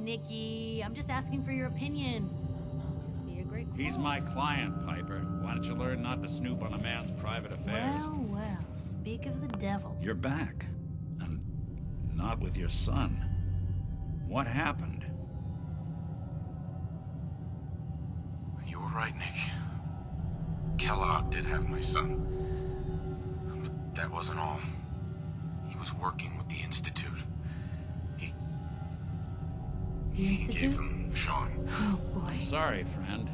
Nikki. I'm just asking for your opinion. Be a great He's my client, Piper. Why don't you learn not to snoop on a man's private affairs? Well, well, speak of the devil. You're back. And not with your son. What happened? You were right, Nick. Kellogg did have my son. But that wasn't all. He was working with the Institute. The He Institute? gave them Sean. Oh, boy. Sorry, friend.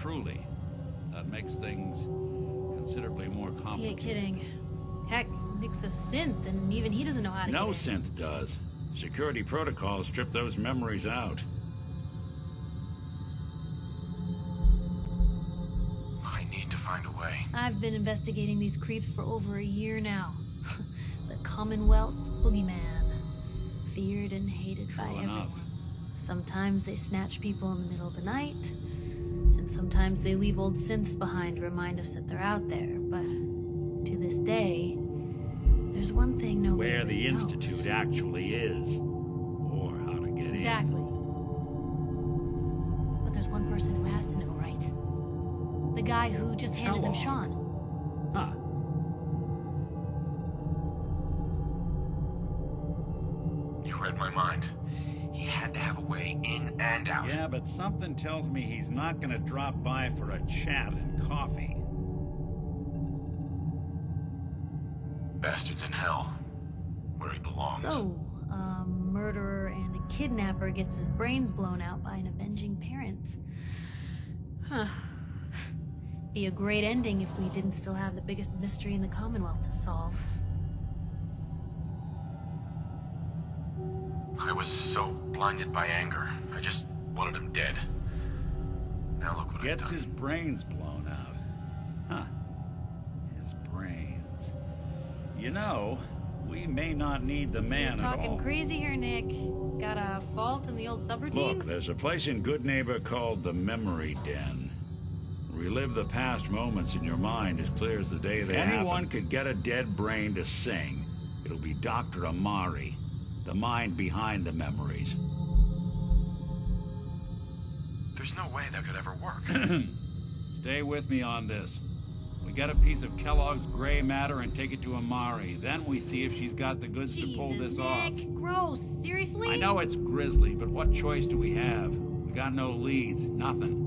Truly. That makes things considerably more He complicated. ain't kidding. Heck, Nick's a synth, and even he doesn't know how to No get in. synth does. Security protocols strip those memories out. I need to find a way. I've been investigating these creeps for over a year now. The Commonwealth's boogeyman. Feared and hated by True everyone. enough. Sometimes they snatch people in the middle of the night, and sometimes they leave old synths behind to remind us that they're out there. But to this day, there's one thing nobody Where really the knows. Institute actually is. Or how to get Exactly. But there's one person who has to know, right? The guy who just handed them Kellogg. Sean. in. Huh. You read my mind. He had to have a way in and out. Yeah, but something tells me he's not gonna drop by for a chat and coffee. Bastard's in hell. Where he belongs. So, a murderer and a kidnapper gets his brains blown out by an avenging parent. Huh. Be a great ending if we didn't still have the biggest mystery in the Commonwealth to solve. I was so blinded by anger. I just wanted him dead. Now look what I've Gets done. his brains blown out. Huh. His brains. You know, we may not need the man You're at talking all. crazy here, Nick. Got a fault in the old subroutines? Look, there's a place in Goodneighbor called the Memory Den. Relive the past moments in your mind as clear as the day they happened. If anyone could get a dead brain to sing, it'll be Dr. Amari, the mind behind the memories. There's no way that could ever work. Stay with me on this. We get a piece of Kellogg's gray matter and take it to Amari. Then we see if she's got the goods to pull Jesus, this off. Nick, gross. Seriously? I know it's grisly, but what choice do we have? We got no leads, nothing.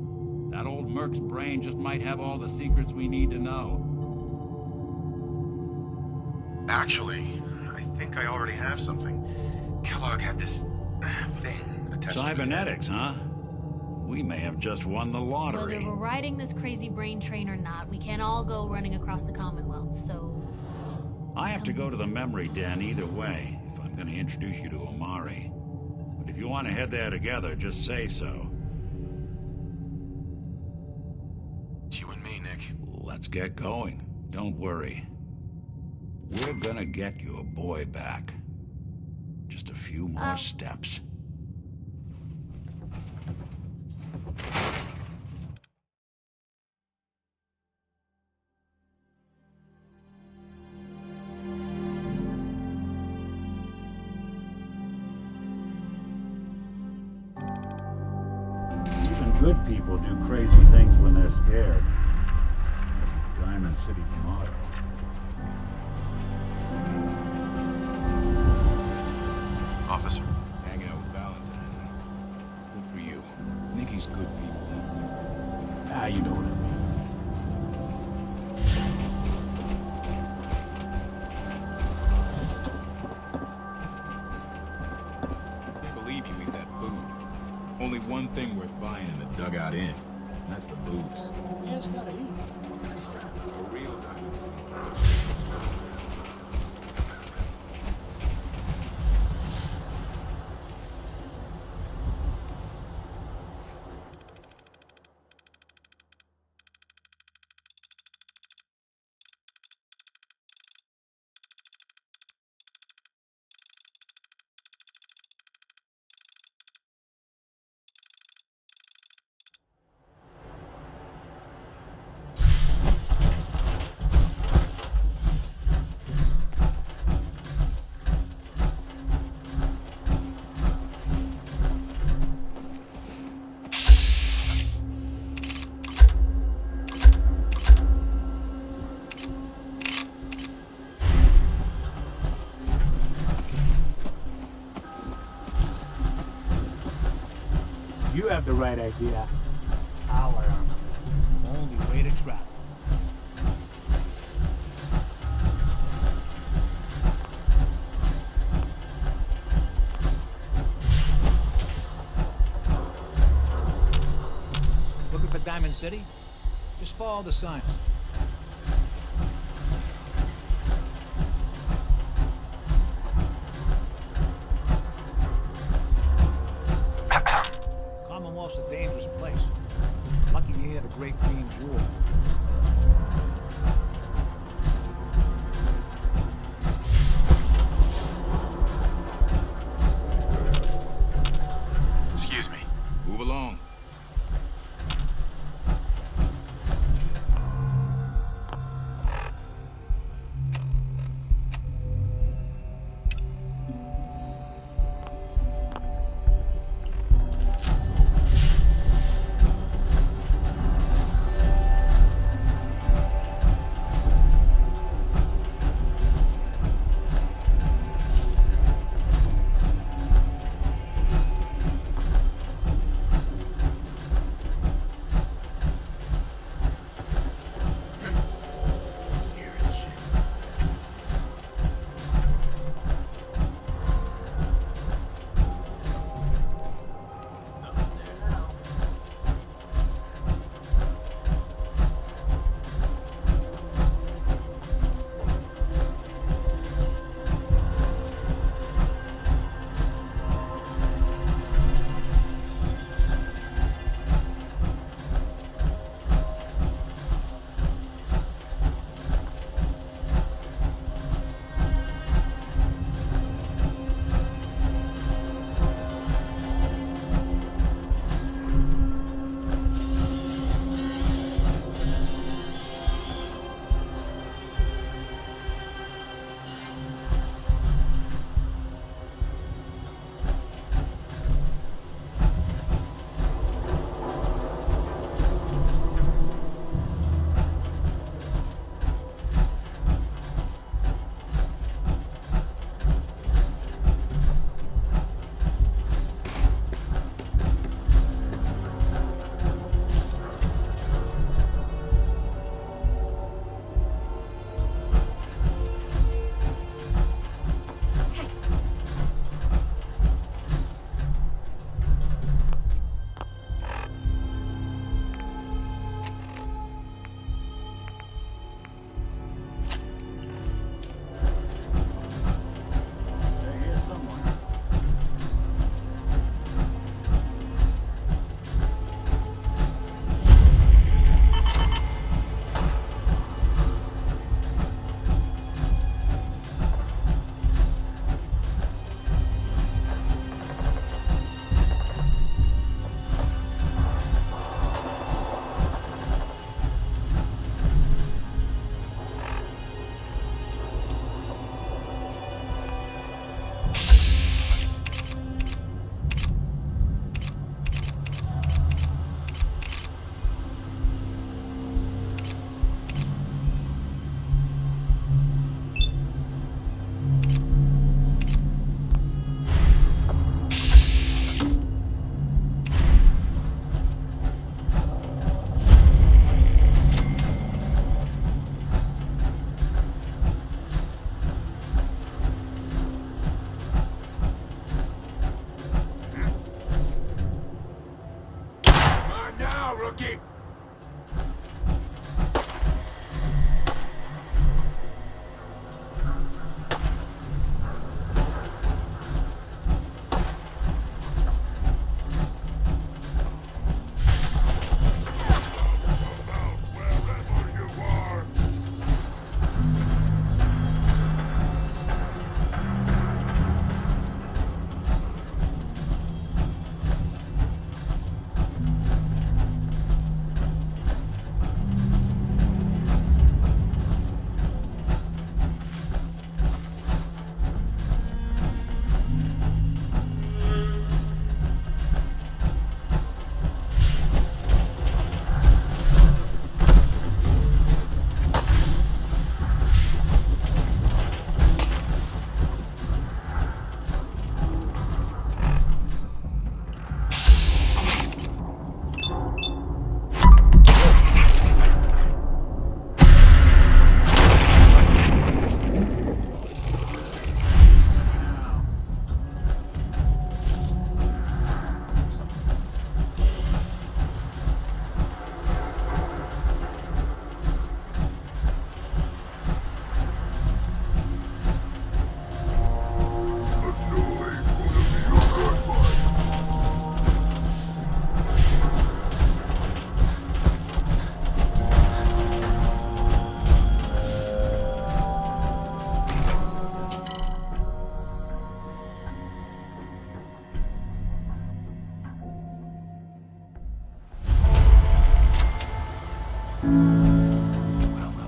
That old Merc's brain just might have all the secrets we need to know. Actually, I think I already have something. Kellogg had this thing attached to his head. Cybernetics, huh? We may have just won the lottery. Whether we're riding this crazy brain train or not, we can't all go running across the Commonwealth, so... I have to go to the memory den either way, if I'm going to introduce you to Amari. But if you want to head there together, just say so. It's you and me, Nick. Let's get going. Don't worry. We're gonna get your boy back. Just a few more steps. Even good people do crazy things when they're scared. Diamond City's motto. Officer. Hanging out with Valentine. Good for you. Nikki's good people. Ah, you know what I mean. Can't believe you eat that food. Only one thing worth buying in the Dugout Inn. And that's the booze. Yeah, it's gotta eat. For real, Diamond City. You have the right idea. I'll learn. Only way to travel. Looking for Diamond City? Just follow the signs. Commonwealth's a dangerous place. Lucky you hear the Great Green Jewel. Excuse me. Move along.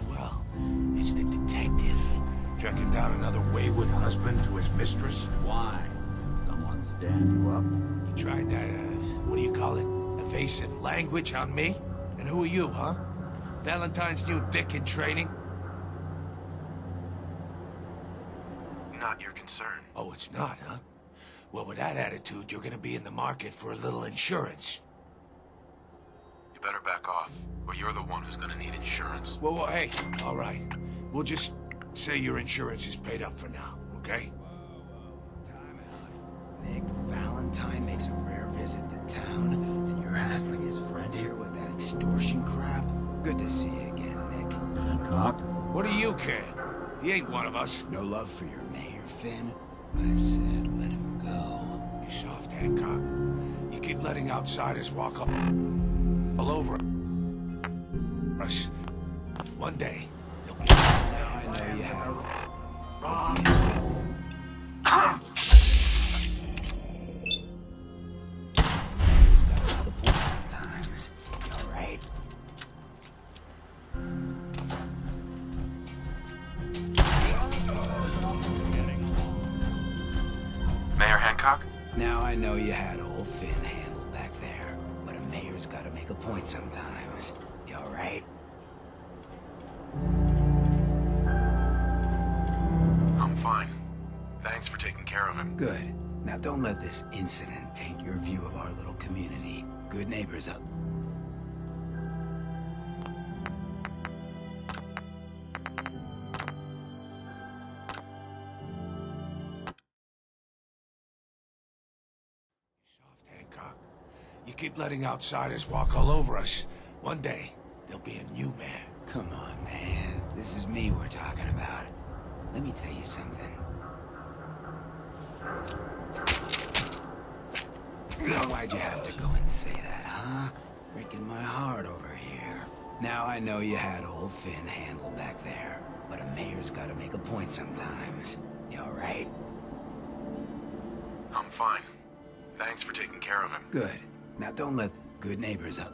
Well. It's the detective. Tracking down another wayward husband to his mistress. Why? Someone stand you up? You tried that, what do you call it? Evasive language on me? And who are you, huh? Valentine's new dick in training? Not your concern. Oh, it's not, huh? Well, with that attitude, you're gonna be in the market for a little insurance. You better back off, or you're the one who's gonna need insurance. Well, hey, all right. We'll just say your insurance is paid up for now, okay? Time out. Nick Valentine makes a rare visit to town, and you're hassling his friend here with that extortion crap? Good to see you again, Nick. Hancock? What do you care? He ain't one of us. No love for your mayor, Finn? I said let him go. You soft, Hancock. You keep letting outsiders walk all over us. One day, they'll be... Now I know you have the point sometimes. All right. Mayor Hancock? Now I know you had old Finn handled back there, but a mayor's gotta make a point sometimes. You all right? I'm fine. Thanks for taking care of him. Good. Now don't let this incident taint your view of our little community. Good neighbors up. Soft, Hancock. You keep letting outsiders walk all over us. One day, there'll be a new man. Come on, man. This is me we're talking about. Let me tell you something. Now, why'd you have to go and say that, huh? Breaking my heart over here. Now I know you had old Finn handled back there, but a mayor's gotta make a point sometimes. You all right? I'm fine. Thanks for taking care of him. Good. Now don't let good neighbors up.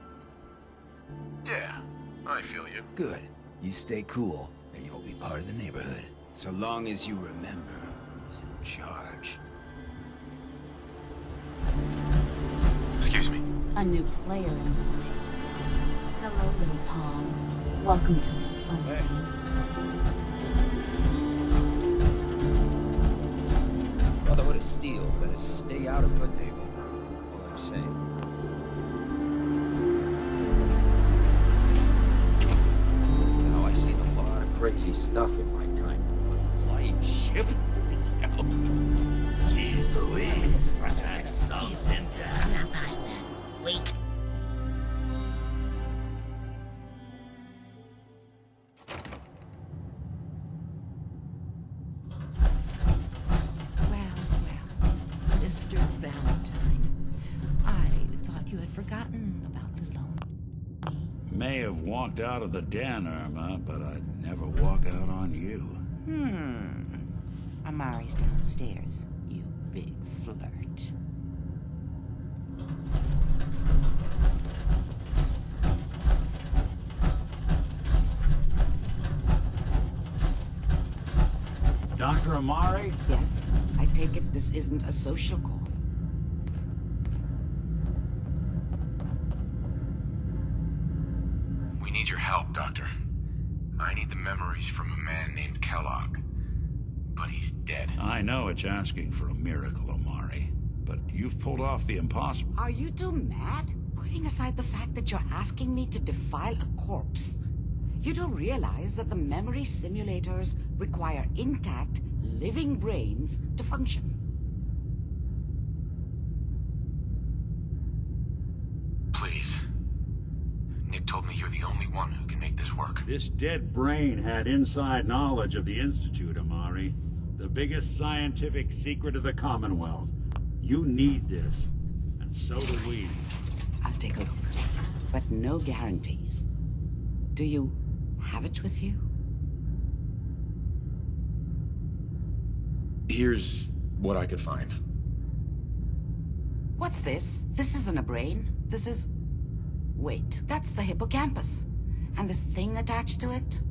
Yeah, I feel you. Good. You stay cool, and you'll be part of the neighborhood. So long as you remember who's in charge. Excuse me. A new player in the way. Hello, little Tom. Welcome to my fun games. Brotherhood of Steel better stay out of good neighborhood. All I'm saying. You know, I've seen a lot of crazy stuff in my time. A flying ship? Jeez Louise. Wait. Well, Mr. Valentine, I thought you had forgotten about little old me. May have walked out of the den, Irma, but I'd never walk out on you. Amari's downstairs, you big flirt. Dr. Amari? Yes, I take it this isn't a social call. We need your help, Doctor. I need the memories from a man named Kellogg. But he's dead. I know it's asking for a miracle, Amari, but you've pulled off the impossible. Are you two mad? Putting aside the fact that you're asking me to defile a corpse, you do realize that the memory simulators require intact, living brains to function. Please. Nick told me you're the only one who can make this work. This dead brain had inside knowledge of the Institute, Amari. The biggest scientific secret of the Commonwealth. You need this, and so do we. I'll take a look, but no guarantees. Do you have it with you? Here's what I could find. What's this? This isn't a brain. This is... Wait, that's the hippocampus. And this thing attached to it?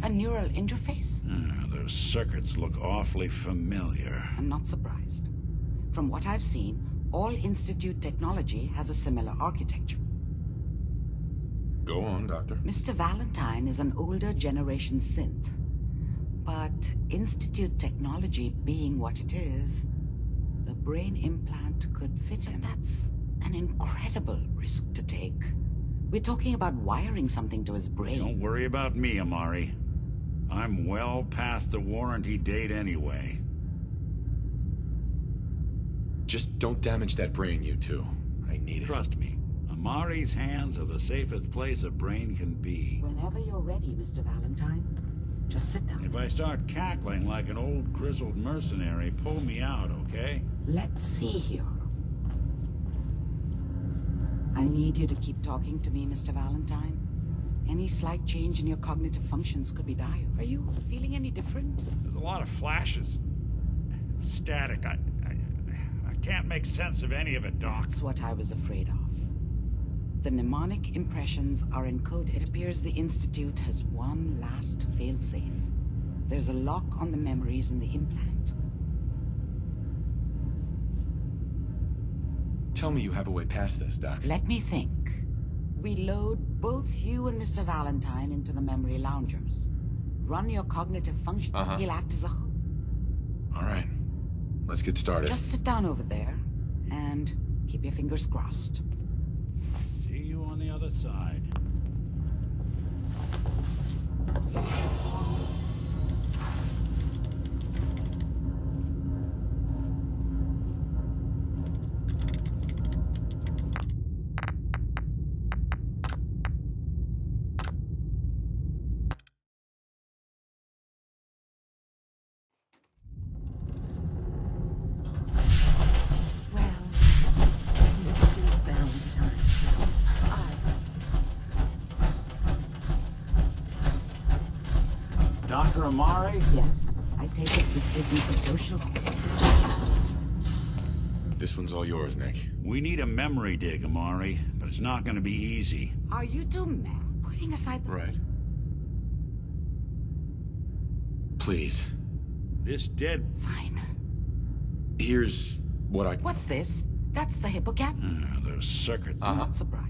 A neural interface? Those circuits look awfully familiar. I'm not surprised. From what I've seen, all Institute technology has a similar architecture. Go on, Doctor. Mr. Valentine is an older generation synth. But Institute technology being what it is, the brain implant could fit him. That's an incredible risk to take. We're talking about wiring something to his brain. Don't worry about me, Amari. I'm well past the warranty date anyway. Just don't damage that brain, you two. I need it. Trust me, Amari's hands are the safest place a brain can be. Whenever you're ready, Mr. Valentine, just sit down. If I start cackling like an old grizzled mercenary, pull me out, okay? Let's see here. I need you to keep talking to me, Mr. Valentine. Any slight change in your cognitive functions could be dire. Are you feeling any different? There's a lot of flashes. Static. I can't make sense of any of it, Doc. That's what I was afraid of. The mnemonic impressions are encoded. It appears the Institute has one last failsafe. There's a lock on the memories in the implant. Tell me you have a way past this, Doc. Let me think. We load both you and Mr. Valentine into the memory loungers. Run your cognitive function. He'll act as a hook. All right. Let's get started. Just sit down over there and keep your fingers crossed. See you on the other side. Dr. Amari? Yes. I take it this isn't a social. This one's all yours, Nick. We need a memory dig, Amari, but it's not going to be easy. Are you two men putting aside the... Right. Please. This dead... Fine. Here's what I... What's this? That's the hippocamp? Those circuits. I'm not surprised.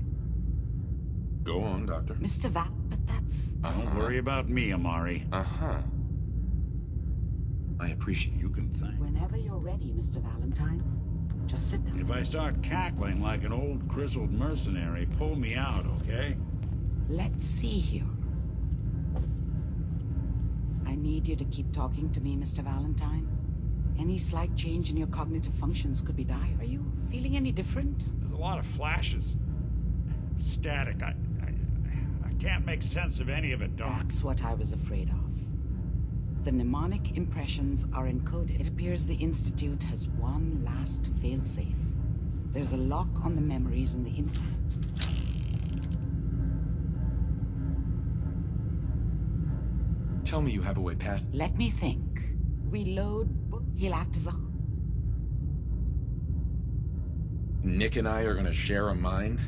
Go on, Doctor. Mr. Val, but that's... Don't worry about me, Amari. I appreciate you can thank. Whenever you're ready, Mr. Valentine, just sit down. If I start cackling like an old grizzled mercenary, pull me out, okay? Let's see here. I need you to keep talking to me, Mr. Valentine. Any slight change in your cognitive functions could be dire. Are you feeling any different? There's a lot of flashes. Static. I can't make sense of any of it, Doc. That's what I was afraid of. The mnemonic impressions are encoded. It appears the Institute has one last failsafe. There's a lock on the memories in the implant. Tell me you have a way past... Let me think. We load... He'll act as a... Nick and I are gonna share a mind?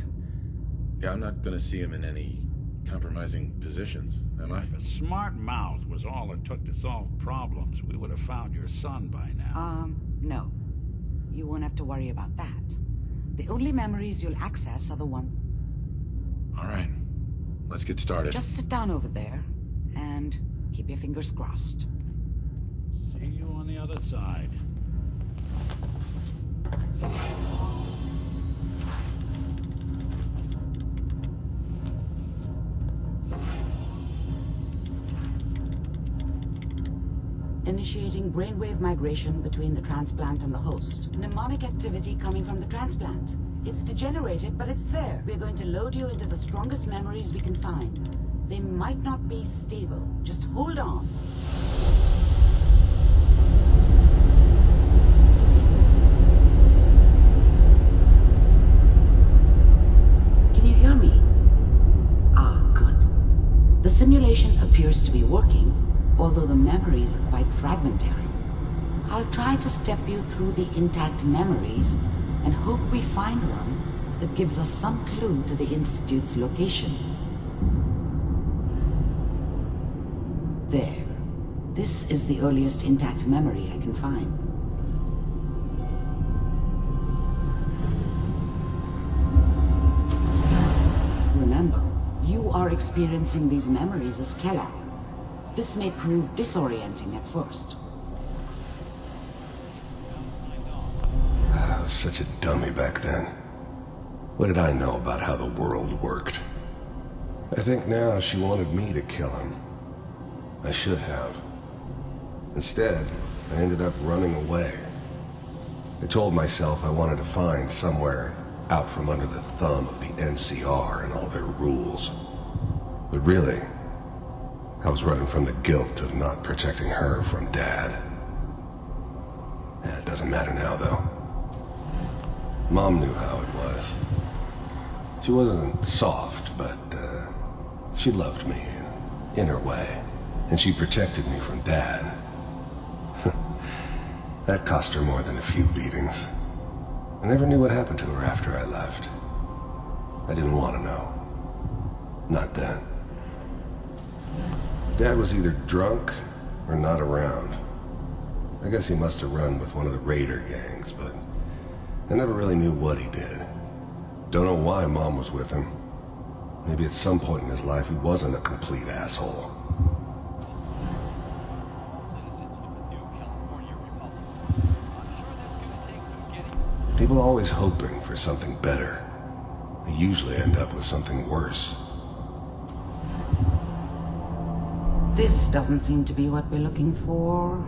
Yeah, I'm not gonna see him in any compromising positions, am I? If a smart mouth was all it took to solve problems, we would have found your son by now. No. You won't have to worry about that. The only memories you'll access are the ones... All right. Let's get started. Just sit down over there and keep your fingers crossed. See you on the other side. Initiating brainwave migration between the transplant and the host. Mnemonic activity coming from the transplant. It's degenerated, but it's there. We're going to load you into the strongest memories we can find. They might not be stable. Just hold on. Can you hear me? Ah, good. The simulation appears to be working, although the memories are quite fragmentary. I'll try to step you through the intact memories and hope we find one that gives us some clue to the Institute's location. There. This is the earliest intact memory I can find. Remember, you are experiencing these memories as Kellogg. This may prove disorienting at first. I was such a dummy back then. What did I know about how the world worked? I think now she wanted me to kill him. I should have. Instead, I ended up running away. I told myself I wanted to find somewhere out from under the thumb of the NCR and all their rules. But really, I was running from the guilt of not protecting her from Dad. It doesn't matter now, though. Mom knew how it was. She wasn't soft, but she loved me in her way. And she protected me from Dad. That cost her more than a few beatings. I never knew what happened to her after I left. I didn't want to know. Not then. Dad was either drunk or not around. I guess he must have run with one of the raider gangs, but I never really knew what he did. Don't know why Mom was with him. Maybe at some point in his life he wasn't a complete asshole. People are always hoping for something better. They usually end up with something worse. This doesn't seem to be what we're looking for.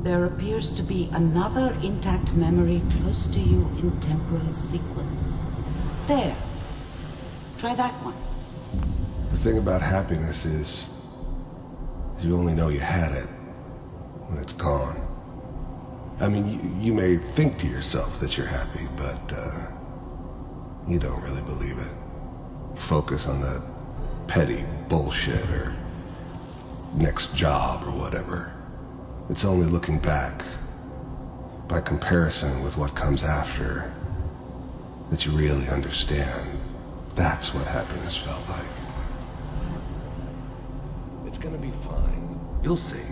There appears to be another intact memory close to you in temporal sequence. There. Try that one. The thing about happiness is you only know you had it when it's gone. I mean, you may think to yourself that you're happy, but you don't really believe it. Focus on that petty bullshit or next job or whatever. It's only looking back, by comparison with what comes after, that you really understand. That's what happiness felt like. It's gonna be fine. You'll see.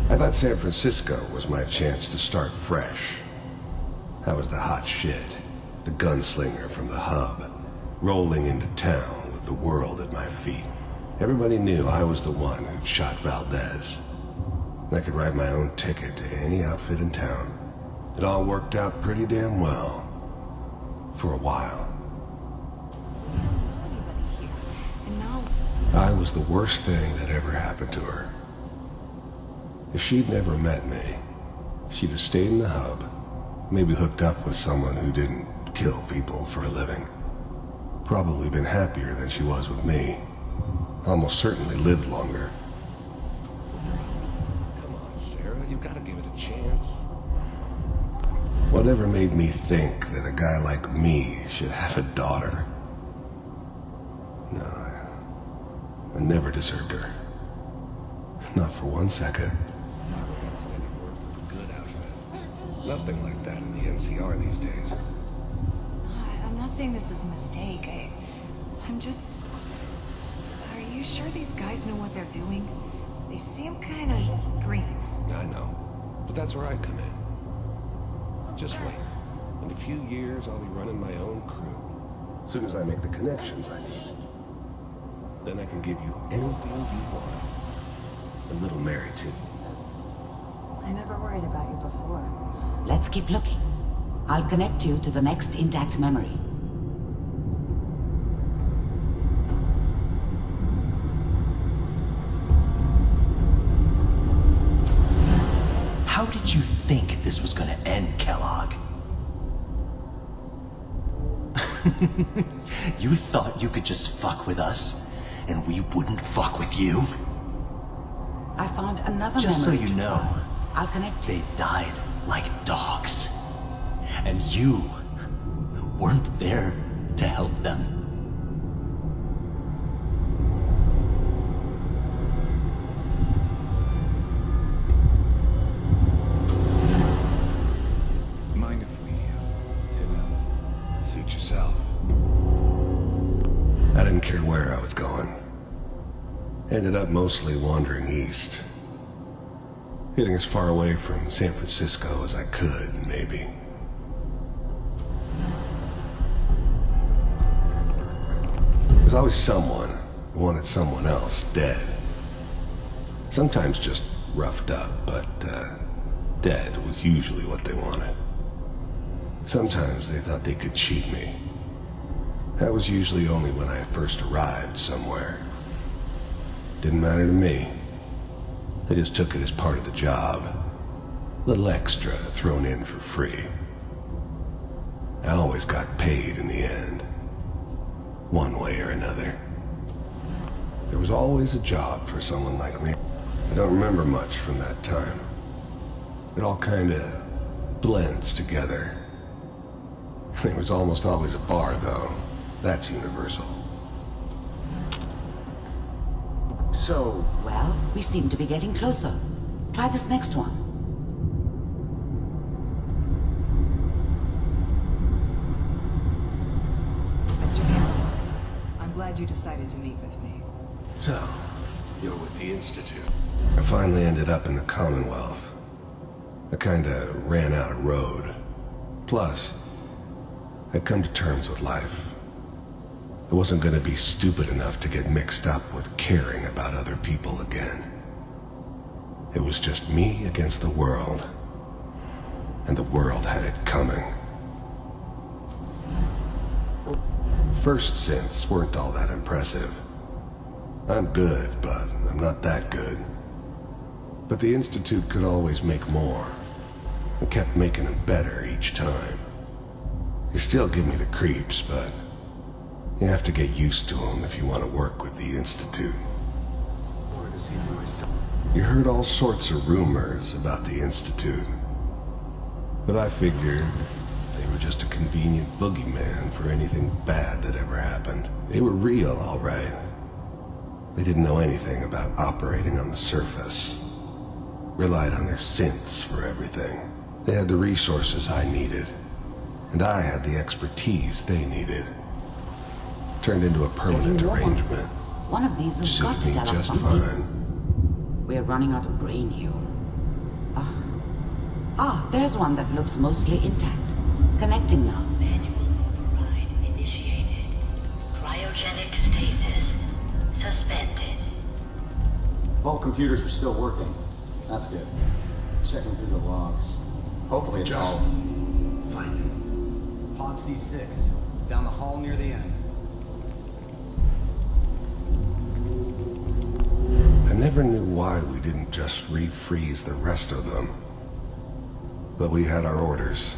I thought San Francisco was my chance to start fresh. I was the hot shit, the gunslinger from the hub, rolling into town with the world at my feet. Everybody knew I was the one who'd shot Valdez. I could write my own ticket to any outfit in town. It all worked out pretty damn well. For a while. I was the worst thing that ever happened to her. If she'd never met me, she'd have stayed in the hub, maybe hooked up with someone who didn't kill people for a living. Probably been happier than she was with me. Almost certainly lived longer. Come on, Sarah, you've got to give it a chance. Whatever made me think that a guy like me should have a daughter? No, I never deserved her. Not for 1 second. Good outfit. Nothing like that in the NCR these days. I'm not saying this was a mistake. I'm just... Are you sure these guys know what they're doing? They seem kind of green. I know. But that's where I come in. Just wait. In a few years, I'll be running my own crew. As soon as I make the connections I need. Then I can give you anything you want. A little Mary, too. I never worried about you before. Let's keep looking. I'll connect you to the next intact memory. How did you think this was gonna end, Kellogg? You thought you could just fuck with us, and we wouldn't fuck with you? I found another Just so memory you to know, try. I'll connect you. they died like dogs. And you weren't there to help them. Mind if we sit down? Suit yourself. I didn't care where I was going. Ended up mostly wandering east. Getting as far away from San Francisco as I could, maybe. There was always someone who wanted someone else dead. Sometimes just roughed up, but dead was usually what they wanted. Sometimes they thought they could cheat me. That was usually only when I first arrived somewhere. Didn't matter to me. I just took it as part of the job. A little extra thrown in for free. I always got paid in the end. One way or another. There was always a job for someone like me. I don't remember much from that time. It all kinda blends together. There was almost always a bar, though. That's universal. So... Well, we seem to be getting closer. Try this next one. Mr. Campbell, I'm glad you decided to meet with me. So, you're with the Institute. I finally ended up in the Commonwealth. I kinda ran out of road. Plus, I'd come to terms with life. I wasn't gonna be stupid enough to get mixed up with caring about other people again. It was just me against the world. And the world had it coming. The first synths weren't all that impressive. I'm good, but I'm not that good. But the Institute could always make more. And kept making them better each time. They still give me the creeps, but you have to get used to them if you want to work with the Institute. You heard all sorts of rumors about the Institute. But I figured they were just a convenient boogeyman for anything bad that ever happened. They were real, all right. They didn't know anything about operating on the surface. Relied on their synths for everything. They had the resources I needed. And I had the expertise they needed. Turned into a permanent arrangement. One of these has got to tell us something. Fine. We're running out of brain here. There's one that looks mostly intact. Connecting now. Manual override initiated. Cryogenic stasis suspended. All computers are still working. That's good. Checking through the logs. Hopefully it's all... Find it. Pod C6. Down the hall near the end. I never knew why we didn't just refreeze the rest of them. But we had our orders.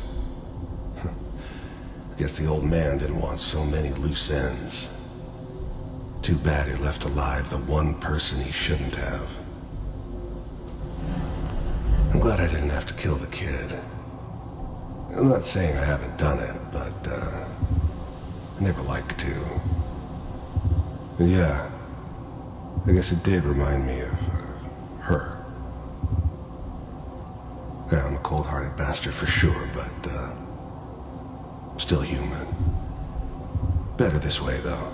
I guess the old man didn't want so many loose ends. Too bad he left alive the one person he shouldn't have. I'm glad I didn't have to kill the kid. I'm not saying I haven't done it, but I never liked to. And yeah, I guess it did remind me of her. Yeah, I'm a cold-hearted bastard for sure, but still human. Better this way, though.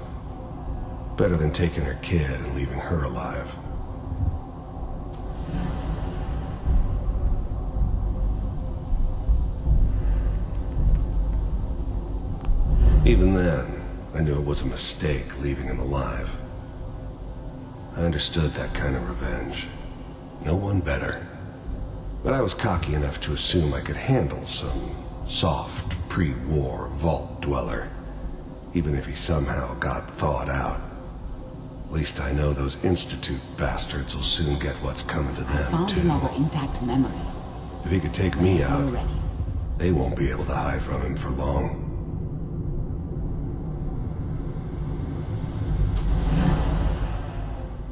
Better than taking her kid and leaving her alive. Even then, I knew it was a mistake leaving him alive. I understood that kind of revenge. No one better. But I was cocky enough to assume I could handle some soft, pre-war vault dweller, even if he somehow got thawed out. At least I know those Institute bastards will soon get what's coming to them, Found too. another intact memory. If he could take me out, they won't be able to hide from him for long.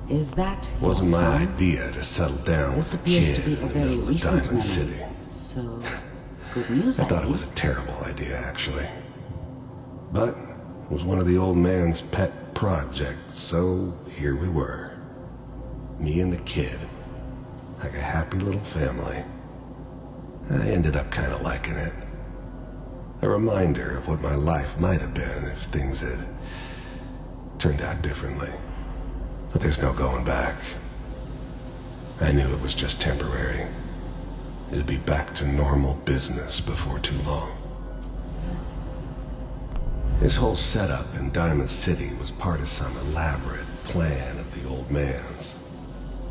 Is that Wasn't your my son? idea to settle down This with a appears kid to be in a the very middle of recent Diamond memory. City. So, good news, I thought it was a terrible idea, actually. But it was one of the old man's pet projects, so here we were. Me and the kid. Like a happy little family. I ended up kind of liking it. A reminder of what my life might have been if things had turned out differently. But there's no going back. I knew it was just temporary. It'd be back to normal business before too long. His whole setup in Diamond City was part of some elaborate plan of the old man's.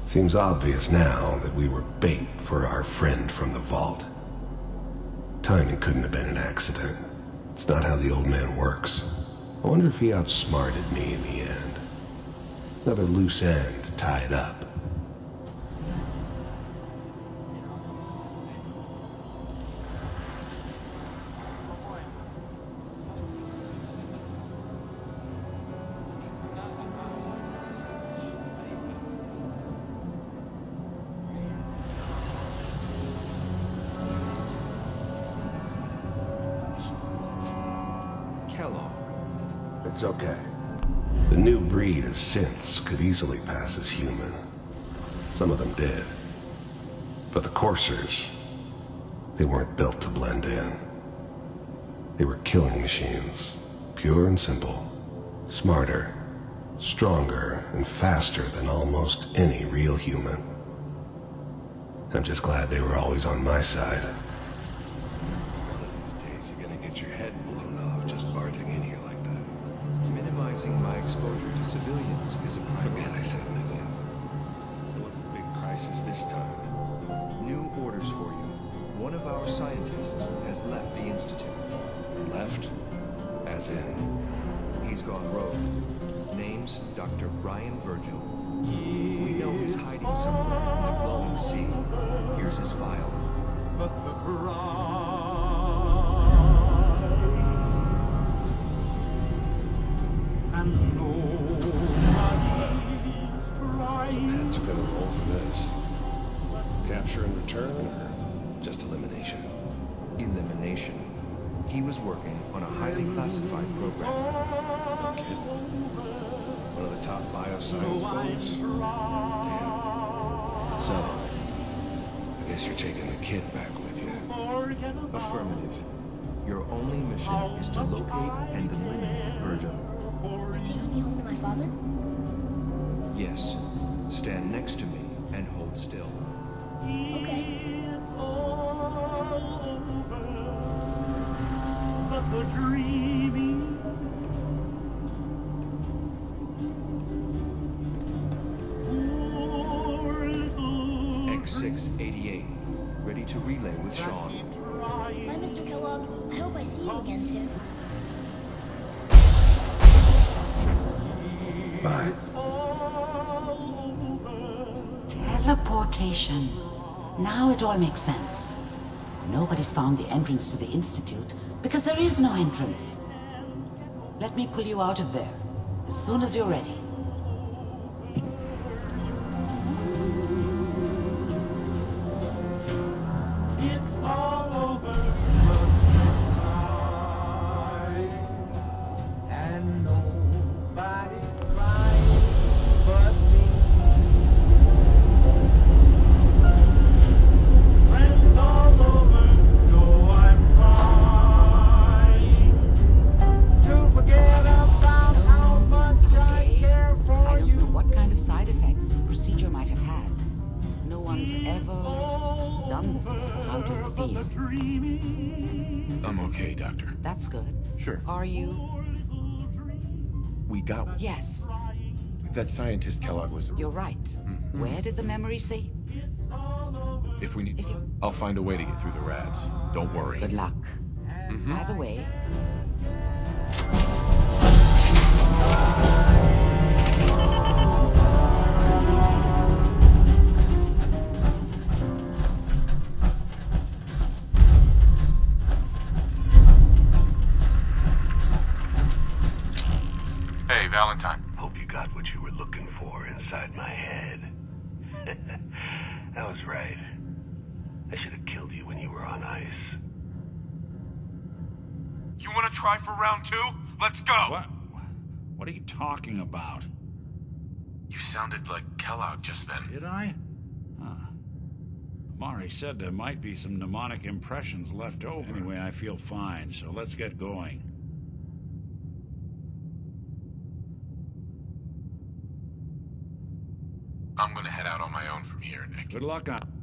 Seems obvious now that we were bait for our friend from the vault. Timing couldn't have been an accident. It's not how the old man works. I wonder if he outsmarted me in the end. Another loose end tied up. It's okay. The new breed of synths could easily pass as human. Some of them did. But the coursers, they weren't built to blend in. They were killing machines, pure and simple. Smarter, stronger, and faster than almost any real human. I'm just glad they were always on my side. One of these days you're gonna get your head blown off just barging in here like that. Minimizing my exposure to civilians is a priority. Forget I said anything. So what's the big crisis this time? New orders for you. One of our scientists has left the Institute. Left? As in? He's gone rogue. Name's Dr. Brian Virgil. We know he's hiding somewhere in the glowing sea. Here's his file. Heads are gonna roll for this. Capture in return, or just elimination? Elimination. He was working on a highly classified program. No kid. One of the top bioscience boys? Damn. So, I guess you're taking the kid back with you. Affirmative. Your only mission is to locate and eliminate Virgil. Taking me home to my father? Yes. Stand next to me and hold still. Okay. X688. Ready to relay with Sean. Bye, Mr. Kellogg. I hope I see you again soon. Bye. Teleportation. Now it all makes sense. Nobody's found the entrance to the Institute because there is no entrance. Let me pull you out of there as soon as you're ready. It's all over. And nobody crying but me. Friends all over know I'm trying to forget about how much I care for I don't you. know what kind of side effects the procedure might have had. No one's ever done this before. How do you feel? I'm okay, Doctor. That's good. Sure. Are you? We got... Yes, That scientist Kellogg was... you're right. Where did the memory say? If we need... If you... I'll find a way to get through the rads. Don't worry. Good luck. By the way, Hey, Valentine. Hope you got what you were looking for inside my head. That was right. I should have killed you when you were on ice. You want to try for round 2? Let's go! What are you talking about? You sounded like Kellogg just then. Did I? Mari said there might be some mnemonic impressions left over. Anyway, I feel fine, so let's get going. I'm gonna head out on my own from here, Nick. Good luck on...